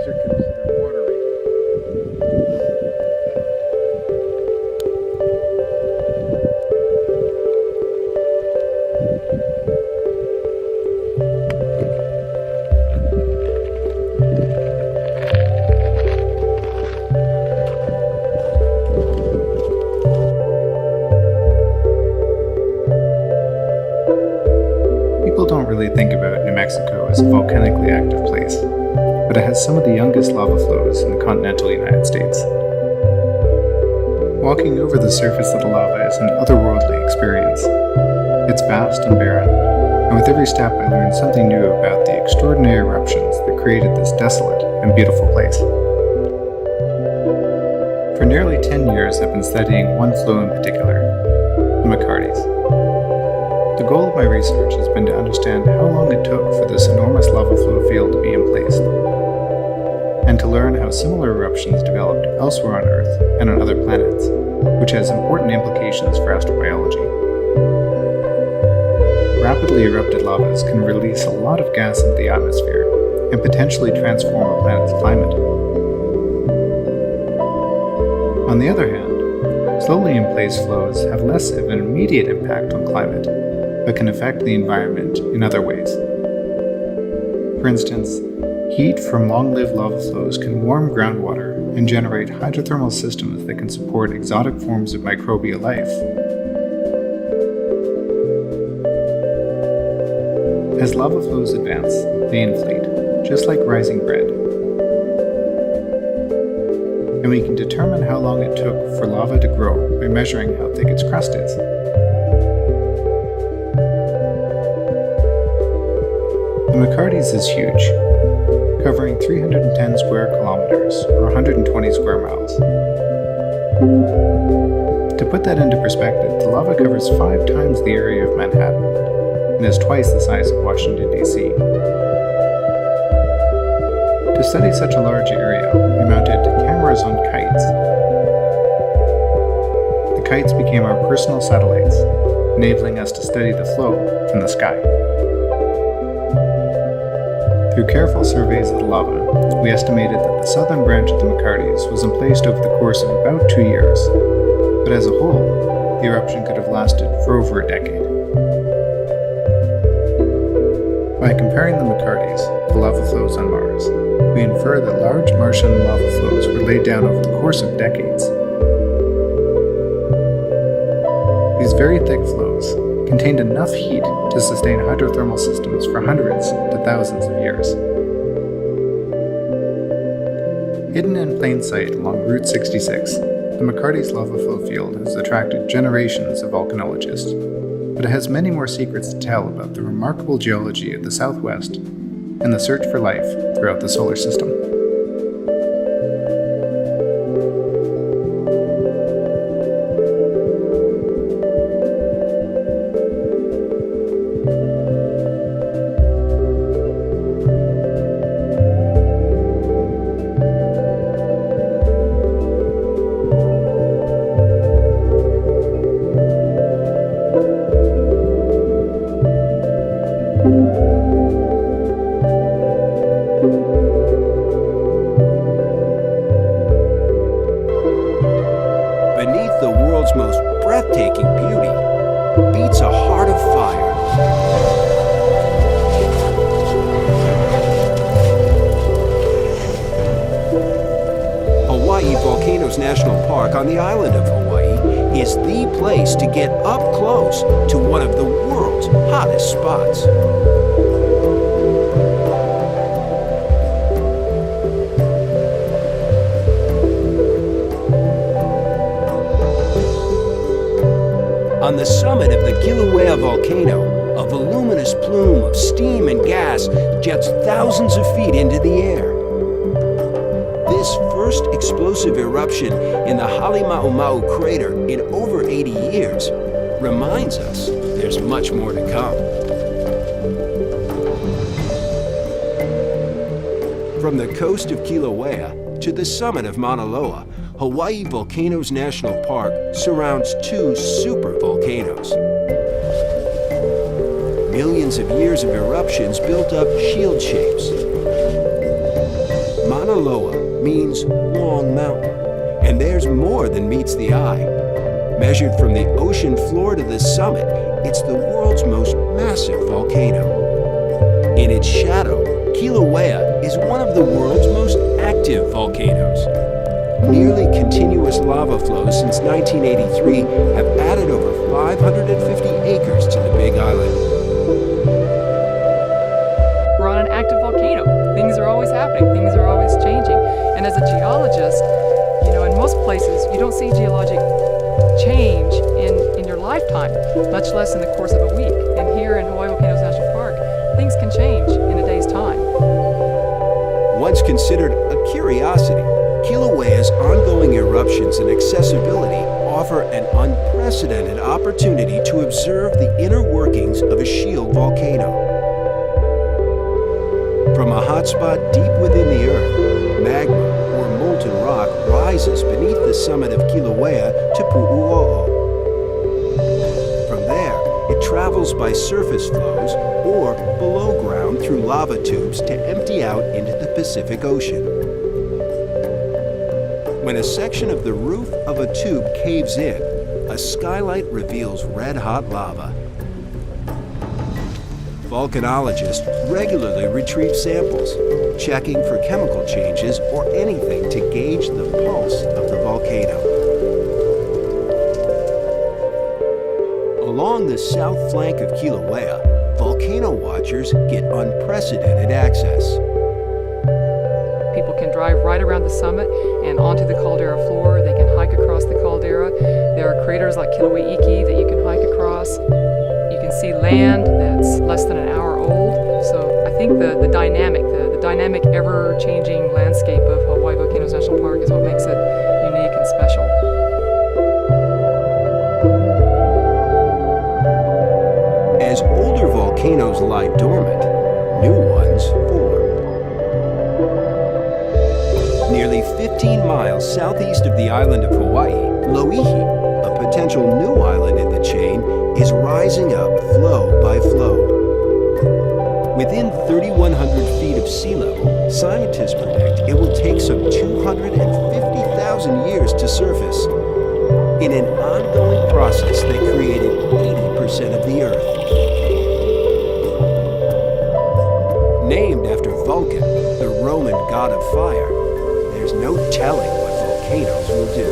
These are considered watery. People don't really think about New Mexico as a volcanically active place, but it has some of the youngest lava flows in the continental United States. Walking over the surface of the lava is an otherworldly experience. It's vast and barren, and with every step I learned something new about the extraordinary eruptions that created this desolate and beautiful place. For nearly 10 years I've been studying one flow in particular, the McCarty's. The goal of my research has been to understand how long it took for this enormous lava flow field to be in place, and to learn how similar eruptions developed elsewhere on Earth and on other planets, which has important implications for astrobiology. Rapidly erupted lavas can release a lot of gas into the atmosphere and potentially transform a planet's climate. On the other hand, slowly in place flows have less of an immediate impact on climate, but can affect the environment in other ways. For instance, heat from long-lived lava flows can warm groundwater and generate hydrothermal systems that can support exotic forms of microbial life. As lava flows advance, they inflate, just like rising bread. And we can determine how long it took for lava to grow by measuring how thick its crust is. The McCarty's is huge, covering 310 square kilometers or 120 square miles. To put that into perspective, the lava covers 5 times the area of Manhattan and is twice the size of Washington, D.C. To study such a large area, we mounted cameras on kites. The kites became our personal satellites, enabling us to study the flow from the sky. Through careful surveys of the lava, we estimated that the southern branch of the McCarty's was emplaced over the course of about 2 years, but as a whole, the eruption could have lasted for over a decade. By comparing the McCarty's to lava flows on Mars, we infer that large Martian lava flows were laid down over the course of decades. These very thick flows contained enough heat to sustain hydrothermal systems for hundreds to thousands of years. Hidden in plain sight along Route 66, the McCarty's lava flow field has attracted generations of volcanologists, but it has many more secrets to tell about the remarkable geology of the Southwest and the search for life throughout the solar system. Beneath the world's most breathtaking beauty beats a heart of fire. Hawaii Volcanoes National Park on the island of Hawaii is the place to get up close to one of the world's hottest spots. On the summit of the Kilauea volcano, a voluminous plume of steam and gas jets thousands of feet into the air. This first explosive eruption in the Halemaumau crater in over 80 years reminds us there's much more to come. From the coast of Kilauea to the summit of Mauna Loa, Hawaii Volcanoes National Park surrounds 2 supervolcanoes. Millions of years of eruptions built up shield shapes. Mauna Loa means long mountain, and there's more than meets the eye. Measured from the ocean floor to the summit, it's the world's most massive volcano. In its shadow, Kilauea is one of the world's most active volcanoes. Nearly continuous lava flows since 1983 have added over 550 acres to the Big Island. We're on an active volcano. Things are always happening. Things are always changing. And as a geologist, in most places, you don't see geologic change in your lifetime, much less in the course of a week. And here in Hawaii Volcanoes National Park, things can change in a day's time. Once considered a curiosity, Kilauea's ongoing eruptions and accessibility offer an unprecedented opportunity to observe the inner workings of a shield volcano. From a hotspot deep within the earth, magma or molten rock rises beneath the summit of Kilauea to Pu'uo'o. From there, it travels by surface flows or below ground through lava tubes to empty out into the Pacific Ocean. When a section of the roof of a tube caves in, a skylight reveals red-hot lava. Volcanologists regularly retrieve samples, checking for chemical changes or anything to gauge the pulse of the volcano. Along the south flank of Kilauea, volcano watchers get unprecedented access. People can drive right around the summit and onto the caldera floor. They can hike across the caldera. There are craters like Kilauea Iki that you can hike across. You can see land that's less than an hour old. So I think the dynamic, ever-changing landscape of Hawaii Volcanoes National Park is what makes it unique and special. As older volcanoes lie dormant, new ones form. Nearly 15 miles southeast of the island of Hawaii, Loihi, a potential new island in the chain, is rising up flow by flow. Within 3,100 feet of sea level, scientists predict it will take some 250,000 years to surface, in an ongoing process that created 80% of the Earth. Named after Vulcan, the Roman god of fire, there's no telling what volcanoes will do.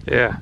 Yeah.